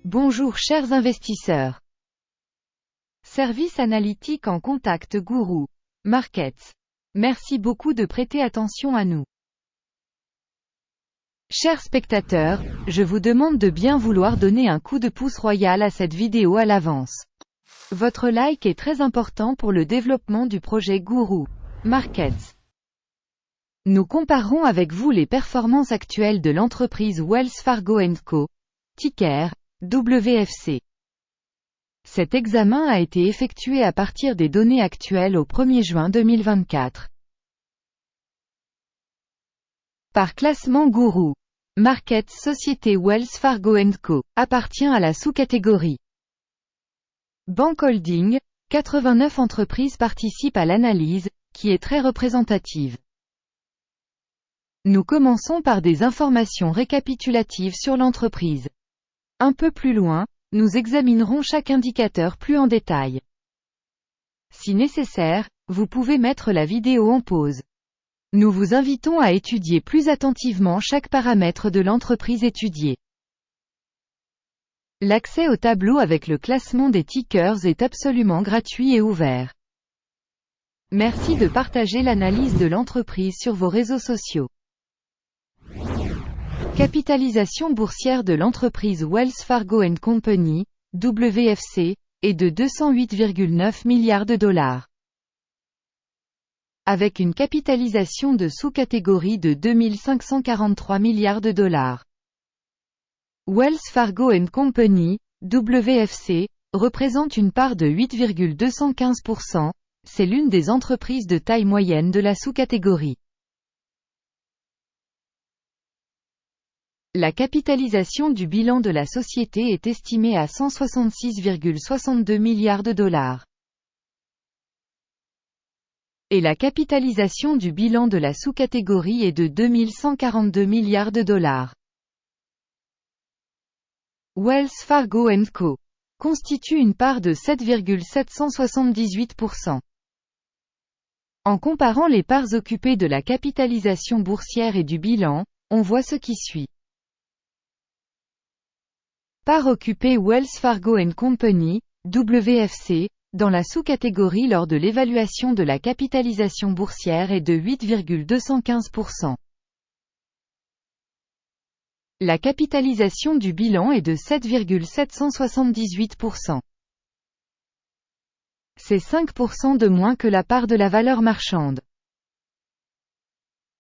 Bonjour chers investisseurs. Service analytique en contact Guru Markets. Merci beaucoup de prêter attention à nous. Chers spectateurs, je vous demande de bien vouloir donner un coup de pouce royal à cette vidéo à l'avance. Votre like est très important pour le développement du projet Guru Markets. Nous comparerons avec vous les performances actuelles de l'entreprise Wells Fargo & Co. Ticker WFC. Cet examen a été effectué à partir des données actuelles au 1er juin 2024. Par classement Guru Markets, société Wells Fargo & Co. appartient à la sous-catégorie Bank Holding. 89 entreprises participent à l'analyse, qui est très représentative. Nous commençons par des informations récapitulatives sur l'entreprise. Un peu plus loin, nous examinerons chaque indicateur plus en détail. Si nécessaire, vous pouvez mettre la vidéo en pause. Nous vous invitons à étudier plus attentivement chaque paramètre de l'entreprise étudiée. L'accès au tableau avec le classement des tickers est absolument gratuit et ouvert. Merci de partager l'analyse de l'entreprise sur vos réseaux sociaux. Capitalisation boursière de l'entreprise Wells Fargo & Company, WFC, est de 208,9 milliards de dollars. Avec une capitalisation de sous-catégorie de 2543 milliards de dollars. Wells Fargo & Company, WFC, représente une part de 8,215%, c'est l'une des entreprises de taille moyenne de la sous-catégorie. La capitalisation du bilan de la société est estimée à 166,62 milliards de dollars. Et la capitalisation du bilan de la sous-catégorie est de 2142 milliards de dollars. Wells Fargo & Co. constitue une part de 7,778%. En comparant les parts occupées de la capitalisation boursière et du bilan, on voit ce qui suit. Part occupée Wells Fargo & Company, WFC, dans la sous-catégorie lors de l'évaluation de la capitalisation boursière est de 8,215%. La capitalisation du bilan est de 7,778%. C'est 5% de moins que la part de la valeur marchande.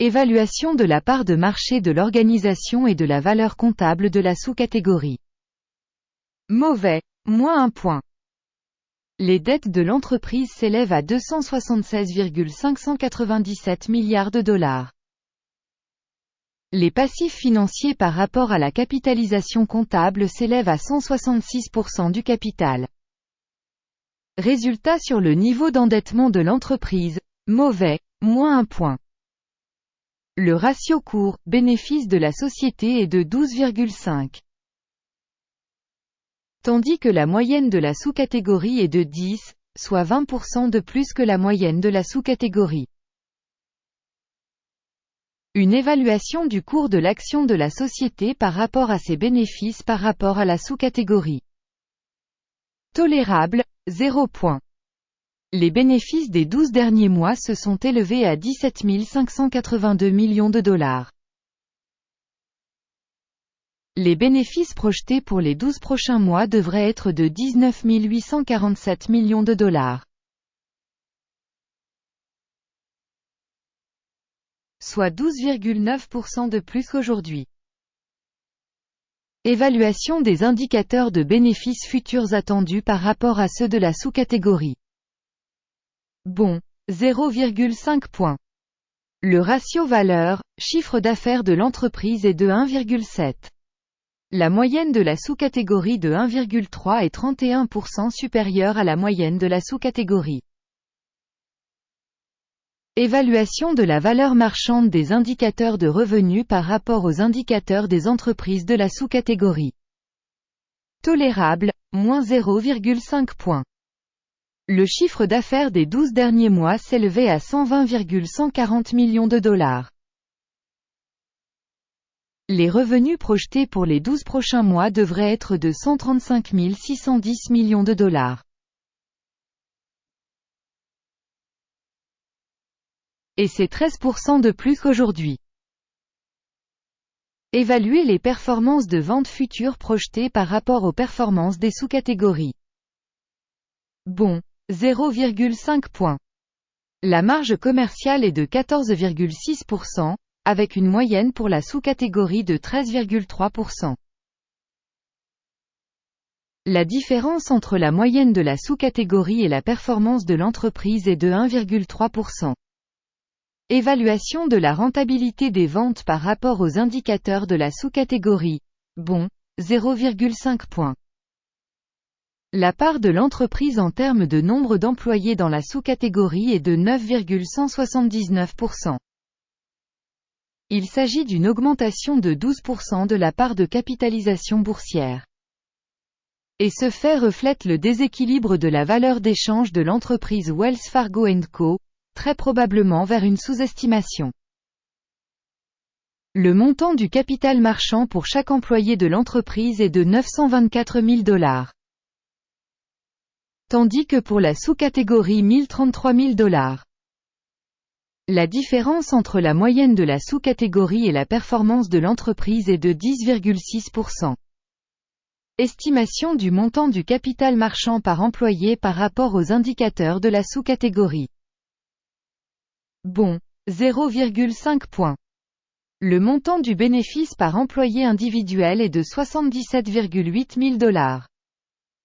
Évaluation de la part de marché de l'organisation et de la valeur comptable de la sous-catégorie. Mauvais, moins 1 point. Les dettes de l'entreprise s'élèvent à 276,597 milliards de dollars. Les passifs financiers par rapport à la capitalisation comptable s'élèvent à 166% du capital. Résultat sur le niveau d'endettement de l'entreprise, mauvais, moins 1 point. Le ratio cours-bénéfice de la société est de 12,5. Tandis que la moyenne de la sous-catégorie est de 10, soit 20% de plus que la moyenne de la sous-catégorie. Une évaluation du cours de l'action de la société par rapport à ses bénéfices par rapport à la sous-catégorie. Tolérable, 0 point. Les bénéfices des 12 derniers mois se sont élevés à 17 582 millions de dollars. Les bénéfices projetés pour les 12 prochains mois devraient être de 19 847 millions de dollars. Soit 12,9% de plus qu'aujourd'hui. Évaluation des indicateurs de bénéfices futurs attendus par rapport à ceux de la sous-catégorie. Bon, 0,5 points. Le ratio valeur-chiffre d'affaires de l'entreprise est de 1,7. La moyenne de la sous-catégorie de 1,3 est 31% supérieure à la moyenne de la sous-catégorie. Évaluation de la valeur marchande des indicateurs de revenus par rapport aux indicateurs des entreprises de la sous-catégorie. Tolérable, moins 0,5 points. Le chiffre d'affaires des 12 derniers mois s'élevait à 120,140 millions de dollars. Les revenus projetés pour les 12 prochains mois devraient être de 135 610 millions de dollars. Et c'est 13% de plus qu'aujourd'hui. Évaluer les performances de vente futures projetées par rapport aux performances des sous-catégories. Bon, 0,5 points. La marge commerciale est de 14,6%, avec une moyenne pour la sous-catégorie de 13,3%. La différence entre la moyenne de la sous-catégorie et la performance de l'entreprise est de 1,3%. Évaluation de la rentabilité des ventes par rapport aux indicateurs de la sous-catégorie. Bon, 0,5 points. La part de l'entreprise en termes de nombre d'employés dans la sous-catégorie est de 9,179%. Il s'agit d'une augmentation de 12% de la part de capitalisation boursière. Et ce fait reflète le déséquilibre de la valeur d'échange de l'entreprise Wells Fargo & Co., très probablement vers une sous-estimation. Le montant du capital marchand pour chaque employé de l'entreprise est de 924 000 $. Tandis que pour la sous-catégorie 1033 000 $. La différence entre la moyenne de la sous-catégorie et la performance de l'entreprise est de 10,6%. Estimation du montant du capital marchand par employé par rapport aux indicateurs de la sous-catégorie. Bon, 0,5 points. Le montant du bénéfice par employé individuel est de 77,8 000 $.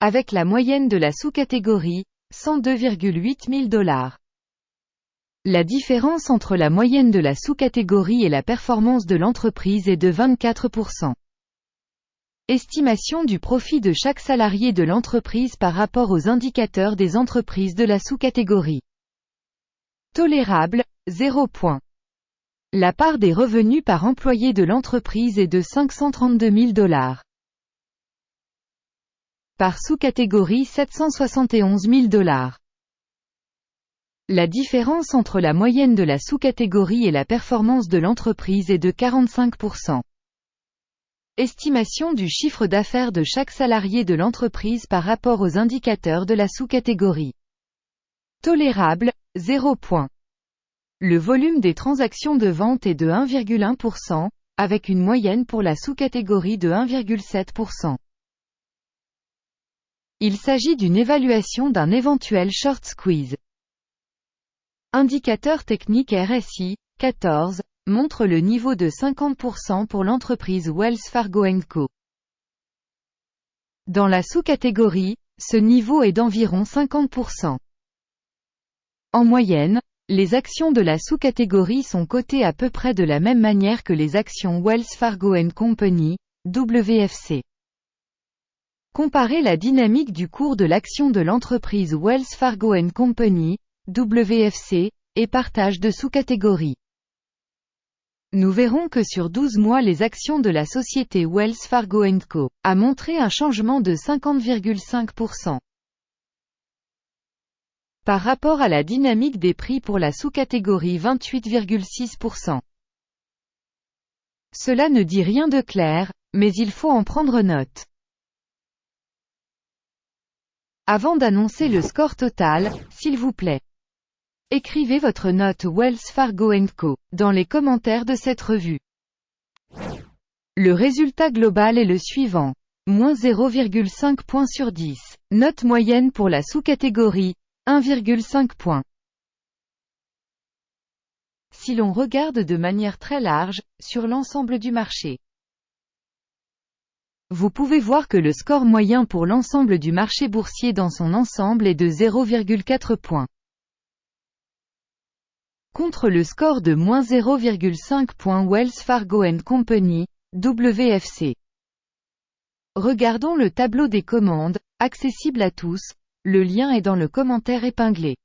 Avec la moyenne de la sous-catégorie, 102,8 000 $. La différence entre la moyenne de la sous-catégorie et la performance de l'entreprise est de 24%. Estimation du profit de chaque salarié de l'entreprise par rapport aux indicateurs des entreprises de la sous-catégorie. Tolérable, 0 points. La part des revenus par employé de l'entreprise est de 532 000 $. Par sous-catégorie 771 000 $. La différence entre la moyenne de la sous-catégorie et la performance de l'entreprise est de 45%. Estimation du chiffre d'affaires de chaque salarié de l'entreprise par rapport aux indicateurs de la sous-catégorie. Tolérable, 0 points. Le volume des transactions de vente est de 1,1%, avec une moyenne pour la sous-catégorie de 1,7%. Il s'agit d'une évaluation d'un éventuel short squeeze. Indicateur technique RSI, 14, montre le niveau de 50% pour l'entreprise Wells Fargo & Co. Dans la sous-catégorie, ce niveau est d'environ 50%. En moyenne, les actions de la sous-catégorie sont cotées à peu près de la même manière que les actions Wells Fargo & Company, WFC. Comparez la dynamique du cours de l'action de l'entreprise Wells Fargo & Company, WFC, et partage de sous-catégories. Nous verrons que sur 12 mois les actions de la société Wells Fargo & Co. a montré un changement de 50,5%. Par rapport à la dynamique des prix pour la sous-catégorie 28,6%. Cela ne dit rien de clair, mais il faut en prendre note. Avant d'annoncer le score total, s'il vous plaît, écrivez votre note Wells Fargo & Co. dans les commentaires de cette revue. Le résultat global est le suivant. Moins 0,5 points sur 10. Note moyenne pour la sous-catégorie, 1,5 points. Si l'on regarde de manière très large, sur l'ensemble du marché, vous pouvez voir que le score moyen pour l'ensemble du marché boursier dans son ensemble est de 0,4 points. Contre le score de moins 0,5 points Wells Fargo & Company, WFC. Regardons le tableau des commandes, accessible à tous, le lien est dans le commentaire épinglé.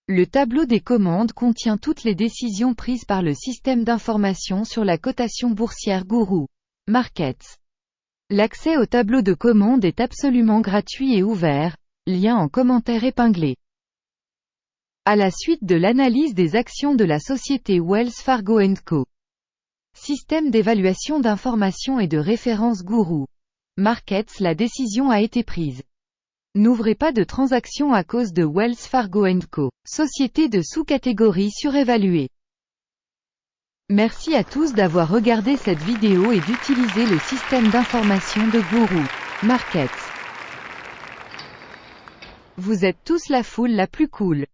Le tableau des commandes contient toutes les décisions prises par le système d'information sur la cotation boursière Guru Markets. L'accès au tableau de commandes est absolument gratuit et ouvert, lien en commentaire épinglé. À la suite de l'analyse des actions de la société Wells Fargo & Co. Système d'évaluation d'informations et de référence Guru Markets. La décision a été prise. N'ouvrez pas de transaction à cause de Wells Fargo & Co. Société de sous-catégorie surévaluée. Merci à tous d'avoir regardé cette vidéo et d'utiliser le système d'information de Guru Markets. Vous êtes tous la foule la plus cool.